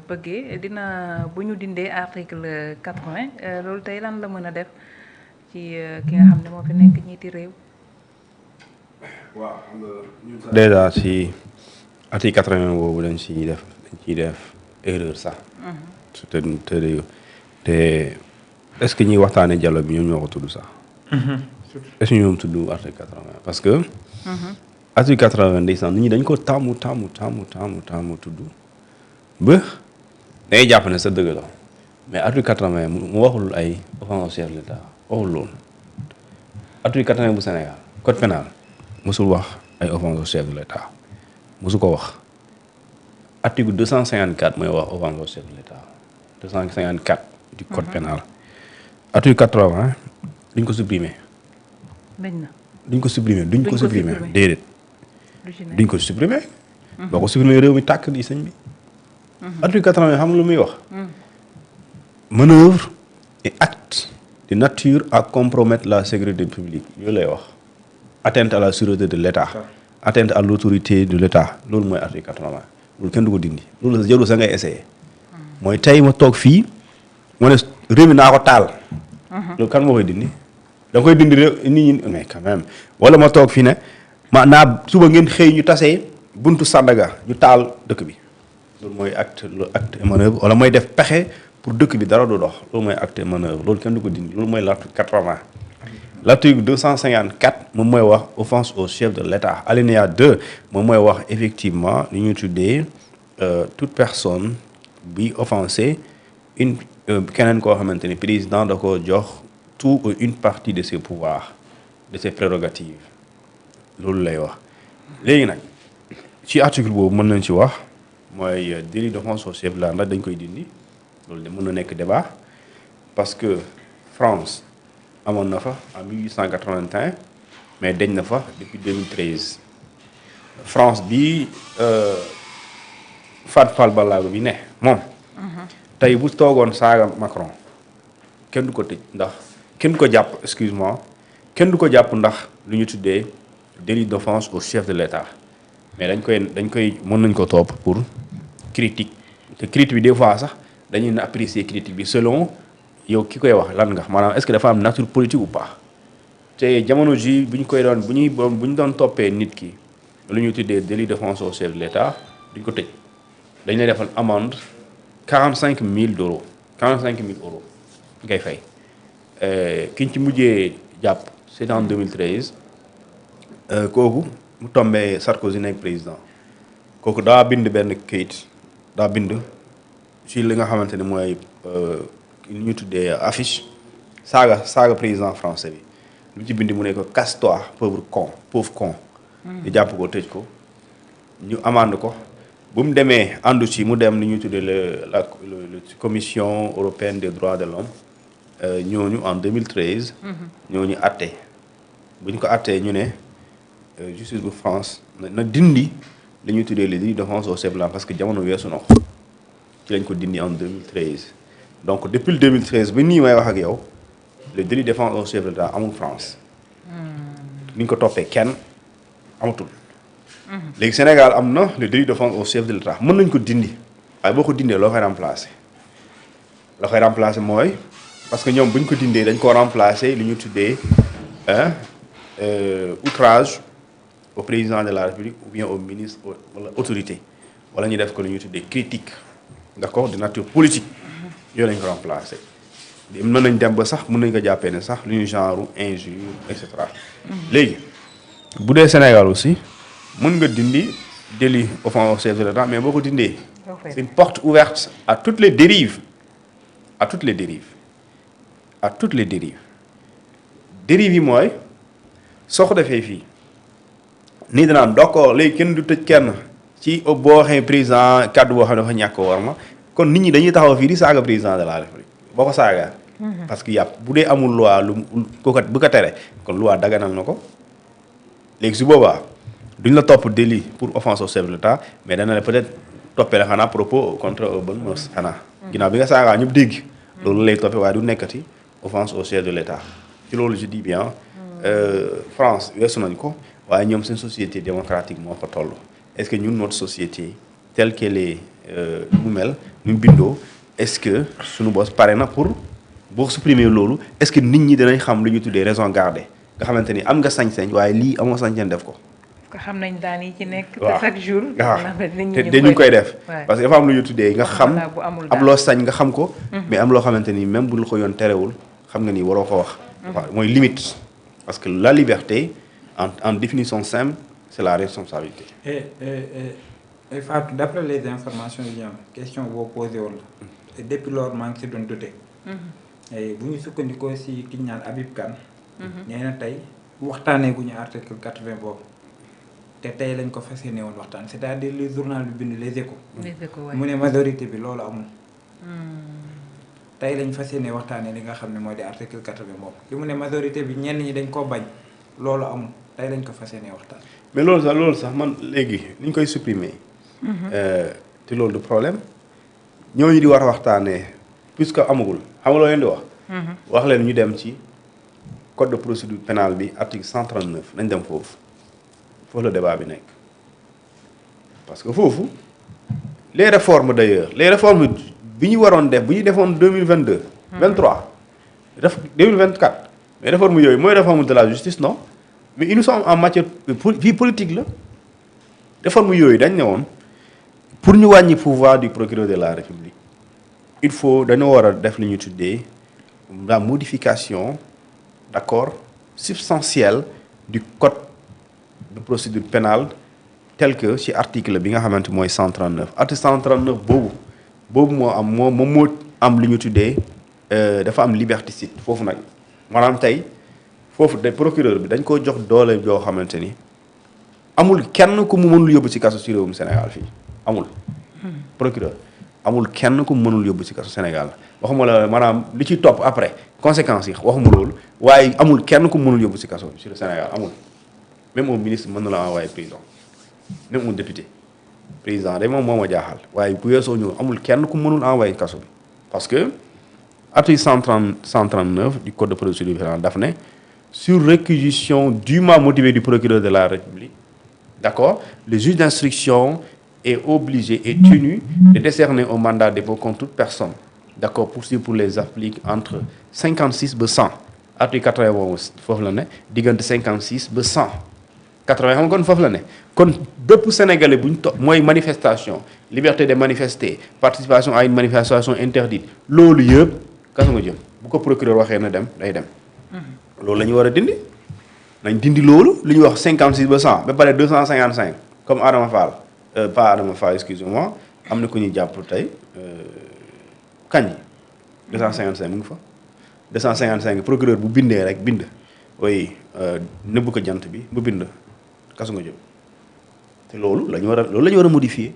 bëggee dina bu ñu dindee article 80 loolu tey lan la mën a def ci ki nga xam ne moo fi nekk ñiiti réew. waaw xam nga déjà si article 80 boobu dañ ciy def erreur sax. te est-ce que ñuy waxtaanee dialogue bi ñoom ñoo ko tudd sax. est-ce que ñoom tudd article 80 parce que. article 80 ndeysaan nit ñi dañ ko taamu tudd ba day jàpp ne sa dëgg la mais article 80 mu waxul ay offense au chef de l'État waxul loolu article 80 bu Sénégal code pénal mosul wax ay offense au chef de l'État mosu ko wax article 254 mooy wax offense au chef de l'État 254 du code pénal article 80 duñ ko supprimer. duñ ko supprimer déedéet. duñ ko supprimer. boo ko supprimer réew mi tàkk di sëñ bi. article 80 xam nga lu muy wax. manœuvre et acte de nature à compromettre la sécurité publique yooyu lay wax. atteinte à la sûreté de l'État. atteinte à l'autorité de l'État loolu mooy article 80 loolu kenn du ko dindi loolu jarul sa ngay essayer. mooy tey ma toog fii ma ne réew mi naa ko taal. loolu kan moo koy dindi. da nga koy dindi réew nit ñi mais quand même wala ma toog fii ne ma naa suba ngeen xëy ñu tasee buntu Sandaga ñu taal dëkk bi loolu mooy acte et manœuvre wala mooy def pexe pour dëkk bi dara du dox loolu mooy acte et manœuvre loolu kenn du ko dindi loolu mooy l'article 80. l'article 254 moom mooy wax offense au chef de l'État alinéa 2 moom mooy wax effectivement li ñuy tuddee toute personne bi offensé une keneen koo xamante ni président da ko jox tout ou une partie de ses pouvoirs de ses prérogatives loolu lay wax léegi nag ci article boobu mën nañ ci wax mooy délit d'offense au chef de l'État ndax dañ koy dindi loolu de mën na nekk débat parce que France amoon na fa en 1881 mais dañ na fa depuis 2013 France bi Fat Fall Balago bi ne moom tey bu toogoon saaga Macron kenn du ko tëj ndax kenn du ko jàpp excuse-moi kenn du ko jàpp ndax lu ñu tuddee délit d'offense au chef de l'État mais dañ koy mën nañ ko topp pour critique te critique bi des fois sax dañuy na apprécier critique bi selon yow ki koy wax lan nga maanaam est-ce que dafa am nature politique ou pas te jamono ji bu ñu doon toppee nit ki lu ñu tuddee délit d'offense au chef de l'État duñ ko tëj dañ lay defal amende 45 000 euros 45 000 euros ngay fay ki ñu ci mujjee jàpp c'est en 2013 kooku mu tombé Sarkozy nekk président kooku daa bind benn kayit daa bind ci li nga xamante ne mooy li ñu tuddee affiche saaga président français bi lu ci bind mu ne ko casse-toi pauvre con di jàpp ko tëj ko ñu amande ko bu mu demee àndu ci mu dem li ñu tuddee la commission européenne des droits de l'homme ñooñu en 2013 ñooñu àtte bu ñu ko àttee ñu ne justice bu France na dindi li ñuy tuddee les délits d'offense au chef de l'État parce que jamono weesu na ko ci lañ ko dindi en 2013 donc depuis le 2013 ba nii may wax ak yow le délit d'offense au chef de l'État amul France ni ñu ko toppee kenn amatul léegi Sénégal am na le délit d'offense au chef de l'État mën nañ ko dindi waaye boo ko dindee loo koy remplacer mooy parce que ñoom bu ñu ko dindee dañ ko remplacer li ñu tuddee outrage au président de la République ou bien au ministre wala autorité wala ñu def ko li ñu tuddee critique d'accord de nature politique yooyu lañ ko remplacer mën nañ dem ba sax mën nañ ko jàppee ne sax lu ñu genre injure et cetera léegi bu dee Sénégal aussi mën nga dindi délit offense au chef de l'État mais boo ko dindee c'est une porte ouverte à toutes les dérives dérives yi mooy soo ko defee fii nii danaan d'accord léegi kenn du tëj kenn ci boo waxee président kàddu boo xam ne dafa ñàkk war ma kon nit ñi dañuy taxaw fii di saaga président de la République boo ko saagaa parce que yàpp bu dee amul loi lu bu ko tere kon loi daganal na ko léegi su boobaa duñ la topp délit pour offense au chef de l'État mais dana la peut-être toppee la xanaa propos contre bonnes mœurs xanaa ginnaaw bi nga saagaa ñëpp dégg loolu lay toppee waaye du nekkati offense au chef de l'État ci loolu je dis bien France weesu nañ ko waaye ñoom seen société démocratique moo fa toll est-ce que ñun notre société telle qu'elle est mu mel ñu bindoo est-ce que suñu boss pare na pour boo supprimer loolu est-ce que nit ñi dinañ xam lu ñu tuddee raison gardée nga xamante ni am nga sañ-sañ waaye lii amoo sañ-sañ def ko. ko xam nañ daan yi ci nekk. waaw chaque jour. te dañu koy def. parce que dafa am lu ñu tuddee nga xam am loo sañ nga xam ko. mais am loo xamante ni même bu la ko yoon terewul xam nga ni waroo ko wax. waaw mooy limite. parce que la liberté en définition simple c'est la responsabilité. et Fatou d'après les informations yi ñu am question boo posé woon la. et depuis lors maa ngi si doon douter. bu ñu sukkandikoo si ki ñu naan Habib Kane. nee na tey waxtaanee gu ñu article 80 boobu. te tey lañ ko fas yéene woon waxtaan c'est-à-dire le journal bi bind Les Échos. mu ne majorité bi loolu amul. tey lañ fas yéene waxtaanee li nga xam ne mooy di article 80 boobu li mu ne majorité bi ñenn ñi dañ koo bañ loolu amul tey lañ ko fas yéene waxtaan. mais loolu sax man léegi ni ñu koy supprimer. te loolu du problème ñooñu di war a waxtaanee puisque amagul xam nga loo leen di wax. wax leen ñu dem ci code de procédure pénale bi article 139 nañ dem foofu. foofu la débat bi nekk parce que foofu les réformes d'ailleurs les réformes bi ñu waroon def bu ñu defoon 2022. 23 def 2024 mais réformes yooyu mooy réforme de la justice non mais nous sommes en matière vie politique la réformes yooyu dañ ne woon pour ñu wàññi pouvoir du procureur de la République il faut dañoo war a def li ñu tuddee la modification d'accord substantielle du code de procédure pénale tel que ci article bi nga xamante mooy 139 article 139 boobu moo am lu ñu tuddee dafa am liberticide foofu nag maanaam tey foofu de procureur bi dañ ko jox doole joo xamante ni amul kenn ku mu mënul yóbbu ci kaso ci réewum Sénégal fii amul procureur amul kenn ku mu mënul yóbbu ci kaso Sénégal waxuma la maanaam li ci topp après conséquences yi waxuma loolu waaye amul kenn ku mu mënul yóbbu ci kaso ci Sénégal amul même un ministre mën na la envoyer prison même un député président de moom moo ma jaaxal waaye bu weesoo ñëw amul kenn ku mënul envoyer kaso bi parce que article 139 du code de procédure pénale daf ne sur réquisition dûment motivée du procureur de la République d'accord le juge d'instruction est obligé et tenu de décerner un mandat de dépôt contre toute personne d'accord poursuivre pour les appliques entre 56 ba 100 article 80 boobu foofu la ne diggante 56 ba 100 80 xam nga kon foofu la ne kon bépp sénégalais bu ñu mooy manifestation liberté de manifester participation à une manifestation interdite loolu yëpp kaso nga jëm bu ko procureur waxee na dem day dem. loolu la ñu war a dindi nañ dindi loolu li ñuy wax 56 ba 100 ba pare 255 comme Adama Fall pas Adama Fall excusez-moi am na ku ñuy jàpp tey kañ 255 mu ngi fa 255 procureur bu bindee rek bind oui nëbb ko jant bi bu bind. kasu nga jëm te loolu la ñu war a modifier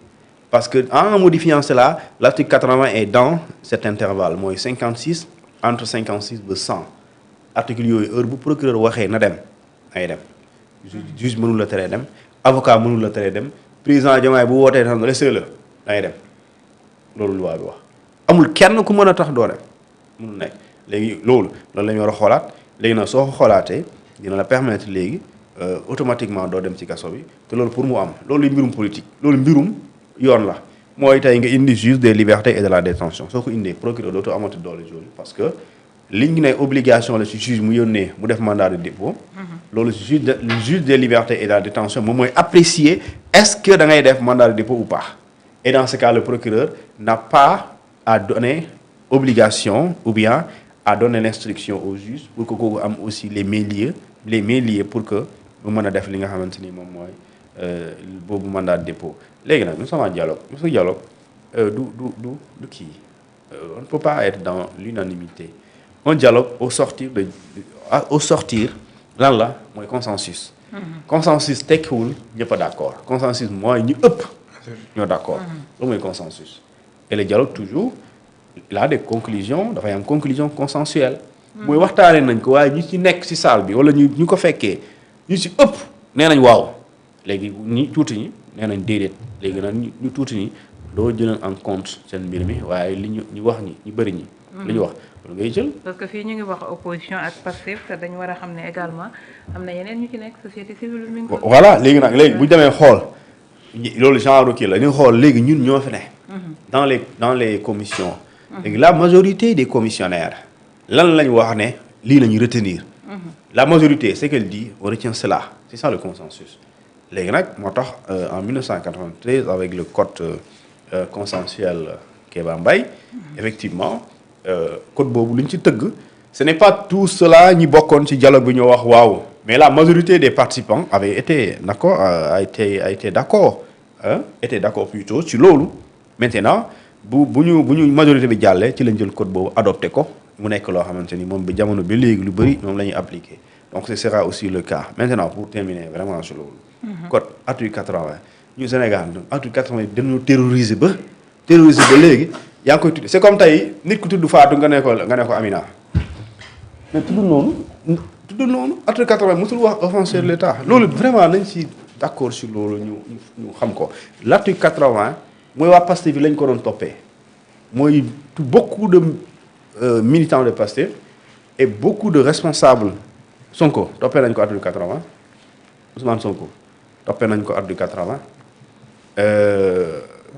parce que en modifiant cela l'article 80 est dans cet intervalle mooy 56 entre 56 ba 100 article yooyu heure bu procureur waxee na dem ay dem juge mënul la teree dem avocat mënul la teree dem président Diomaye bu wootee xam ne laissez-le day dem loolu loi bi wax amul kenn ku mën a tax doo dem mënul nekk léegi loolu la ñu war a xoolaat léegi nag soo ko xoolaatee dina la permettre léegi automatiquement doo dem ci kaso bi te loolu pour mu am loolu mbirum politique loolu mbirum yoon la mooy tey nga indi juge des libertés et de la détention soo ko indee procureur dootu amati doole jooju parce que li ñu ne obligation la ci juge mu yónnee mu def mandat de dépôt loolu juge des libertés et de la détention moom mooy apprécier est-ce que da ngay def mandat de dépôt ou pas et dans ce cas le procureur n'a pas à donner obligation ou bien à donner l'instruction au juge pour que kooku am aussi les mains liées pour que mu mën a def li nga xamante ni moom mooy boobu mandat de dépôt léegi nag nous sommes en dialogue su dialogue du kii on ne peut pas être dans l'unanimité un dialogue au sortir lan la mooy consensus consensus tekkiwul ñëpp a d'accord consensus mooy ñu ëpp ñoo d'accord loolu mooy consensus et le dialogue toujours il a des conclusions dafay am conclusion consensuelle mooy waxtaanee nañ ko waaye ñi ci nekk ci salle bi wala ñu ko fekkee ñu ci ëpp nee nañ waaw léegi ñi tuuti ñi nee nañ déedéet léegi nag ñu tuuti ñi doo jëloon en compte seen mbir mi waaye li ñu wax ñi ñu bëri ñi li ñu wax loolu ngay jël parce que fii ñu ngi wax opposition ak Pastef te dañu war a xam ne également am na yeneen ñu ci nekk société civile mi ngi voilà léegi bu ñu demee xool loolu genre kii la ñu xool léegi ñun ñoo fi ne. dans les commissions. léegi la majorité des commissionnaires lan lañ wax ne lii la ñu retenir. la majorité c'est qu'elle dit on retient cela c'est ça le consensus. léegi nag moo tax en 1993 avec le code consensuel Kéba Mbaye effectivement code boobu lu ñu ci tëgg ce n'est pas tout cela ñi bokkoon ci dialogue bi ñoo wax waaw mais la majorité des participants avait été d'accord a été d'accord était d'accord plutôt ci loolu maintenant bu ñu majorité bi jàllee ci lañ jël code boobu adopté ko mu nekk loo xamante ni moom bi jamono bi léegi lu bëri moom la ñuy appliqué donc ce sera aussi le cas maintenant pour terminer vraiment sur loolu code article 80 ñu Sénégal article 80 dañoo terroriser ba léegi yaa ngi koy tudd c'est comme tey nit ku tudd Fatou nga ne ko Amina mais tudd noonu article 80 mosul wax offenser l'État loolu vraiment nañ ci d'accord sur loolu ñu xam ko l'article 80 mooy waa Pastef bi lañ ko doon toppee mooy beaucoup de militants de Pastef et beaucoup de responsables Sonko toppee nañ ko article 80 Ousmane Sonko toppee nañ ko article 80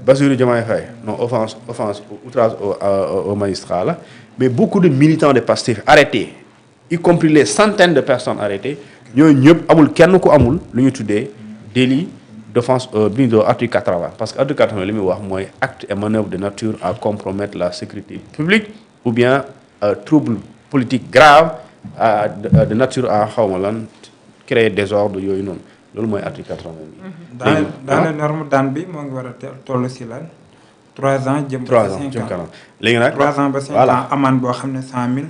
Bassirou Diomaye Faye non offense outrage au magistrat la mais beaucoup de militants de Pastef arrêtés y compris les centaines de personnes arrêtées ñooñu ñëpp amul kenn ku amul lu ñu tuddee délit d'offense bindo article 80 parce que article 80 li muy wax mooy acte et manœuvre de nature à compromettre la sécurité publique ou bien trouble politique grave de nature à xawma lan créer désordre yooyu noonu loolu mooy article 80 bi. dans les normes daan bi moo ngi war a toll si lan 3 ans jëm 5 ans léegi nag 3 ans ba 5 ans amende boo xam ne 100 000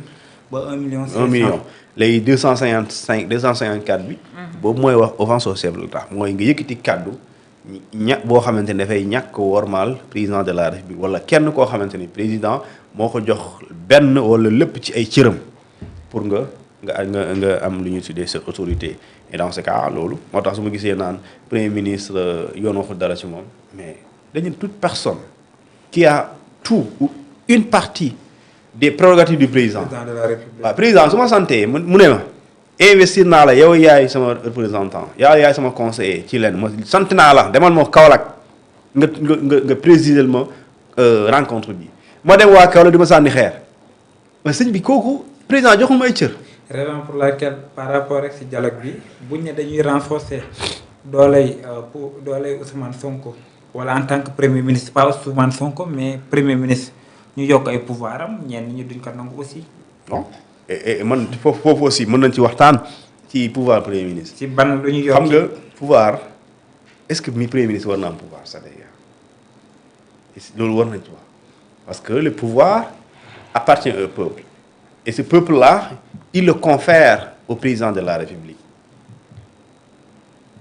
ba 1 million 500 1 million léegi 254 bi boobu mooy wax offense au chef de l'État mooy nga yëkkati kàddu boo xamante ne dafay ñàkk wormaal président de la République wala kenn koo xamante ni président moo ko jox benn wala lépp ci ay cëram pour nga am lu ñu tuddee sa autorité et dans ce cas loolu moo tax su ma gisee naan premier ministre yoon waxul dara ci moom mais dañu toute personne qui a tout ou une partie des prérogatives du président de la République. waaw président su ma santee mu ne ma investir naa la yow yaay sama représentant yaay sama conseiller ci leen ma sant naa la demal ma Kaolack nga présider ma rencontre bi ma dem waa Kaolack di ma sànni xeer mais sëñ bi kooku président joxuma ay cër. raison pour laquelle par rapport ak si dialogue bi buñ ne dañuy renforcer dooley Ousmane Sonko wala en tant que premier ministre pas Ousmane Sonko mais premier ministre ñu yokk ay pouvoir am ñenn ñi duñ ko nangu aussi. non et man foofu aussi mën nañ ci waxtaan ci pouvoir premier ministre. ci ban lu ñu yokk xam nga pouvoir est-ce que mi premier ministre war na am pouvoir ça d'ailleurs loolu war nañ ci wax parce que le pouvoir appartient au peuple et ce peuple-là il le confère au président de la République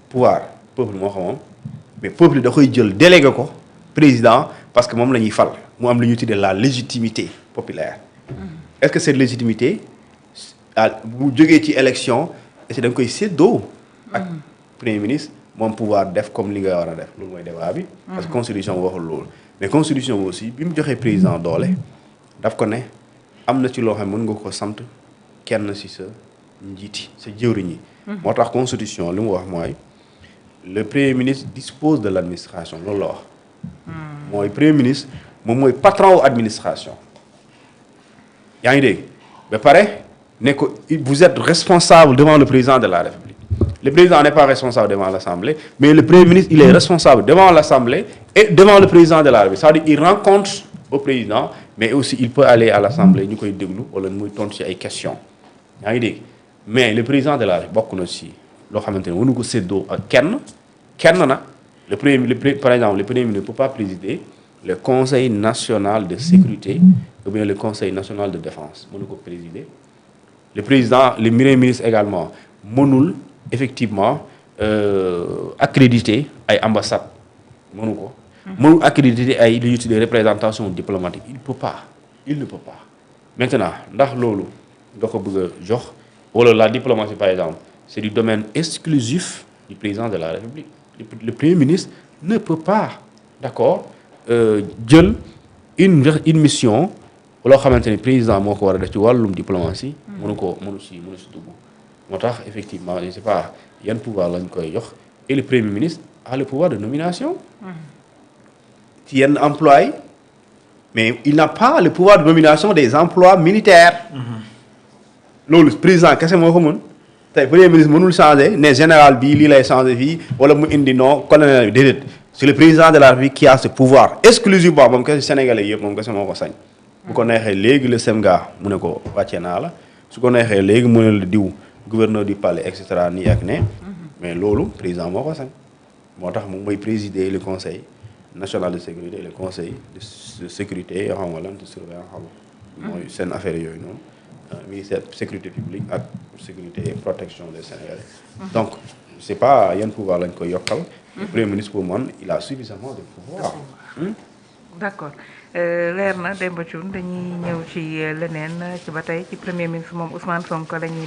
pouvoir peuple moo xam moom mais peuple da koy jël délégué ko président parce que moom la ñuy fal mu am lu ñuy tuddee la légitimité populaire. Est-ce que cette légitimité bu jógee ci élection est-ce que da nga koy séddoo ak premier ministre moom pouvoir def comme li nga war a def loolu mooy débat bi. parce que constitution waxul loolu. mais constitution bi aussi bi mu joxee président doole daf ko ne am na ci loo xam ne mën nga ko sant kenn ci sa njiiti sa jëwriñ yi. moo tax constitution li mu wax mooy le premier ministre dispose de l'administration loolu la wax. mooy premier ministre moom mooy patron wu administration. yaa ngi dégg ba pare ne ko vous êtes responsable devant le président de la République le président n'est pas responsable devant l'Assemblée mais le premier ministre il est responsable devant l'Assemblée et devant le président de la République c'est-à-dire il rend compte au président mais aussi il peut aller à l'Assemblée ñu koy déglu wala muy tontu ci ay questions yaa ngi dégg mais le président de la République bokk na ci loo xamante ne mënu ko séddoo ak kenn na par exemple le premier ministre ne peut pas présider le Conseil national de sécurité ou bien le Conseil national de défense mënu ko présider le président le premier ministre également mënul effectivement accréditer ay ambassades mënu ko mënul accréditer ay li ñuy tuddee représentation diplomatique il ne peut pas maintenant ndax loolu nga ko bëgg a jox wala la diplomatie par exemple c'est du domaine exclusif du président de la République le premier ministre ne peut pas d'accord jël une mission loo xamante ni président moo ko war a def ci wàllum diplomatie. mënu si dugg. moo tax effectivement je sais pas yan pouvoir lañ koy jox et le premier ministre a le pouvoir de nomination. ci yenn emploi yi mais il n'a pas le pouvoir de nomination des emplois militaires. loolu président kese moo ko mën tey premier ministre mënul changer ne général bii lii lay changer fii wala mu indi non colonel bi déedéet c'est le président de la République qui a ce pouvoir exclusivement moom kese sénégalais yëpp moom kese moo ko sañ. bu ko neexee léegi le SEMGA mu ne ko wàccee naa la su ko neexee léegi mu ne la diw gouverneur du palais et cetera nii ak ne. mais loolu président moo ko sañ moo tax moom mooy présider le conseil national de sécurité le conseil de sécurité yoo xam nga lan de surveillance xam nga mooy seen affaire yooyu noonu. ministère sécurité publique ak sécurité et protection des Sénégalais. donc c'est pas yan pouvoir lañ koy yokkal. le premier ministre pour man il a suffisamment de pouvoir. d'accord leer na Demba Thioune dañuy ñëw ci leneen ci ba tey ci premier ministre moom Ousmane Sonko la ñuy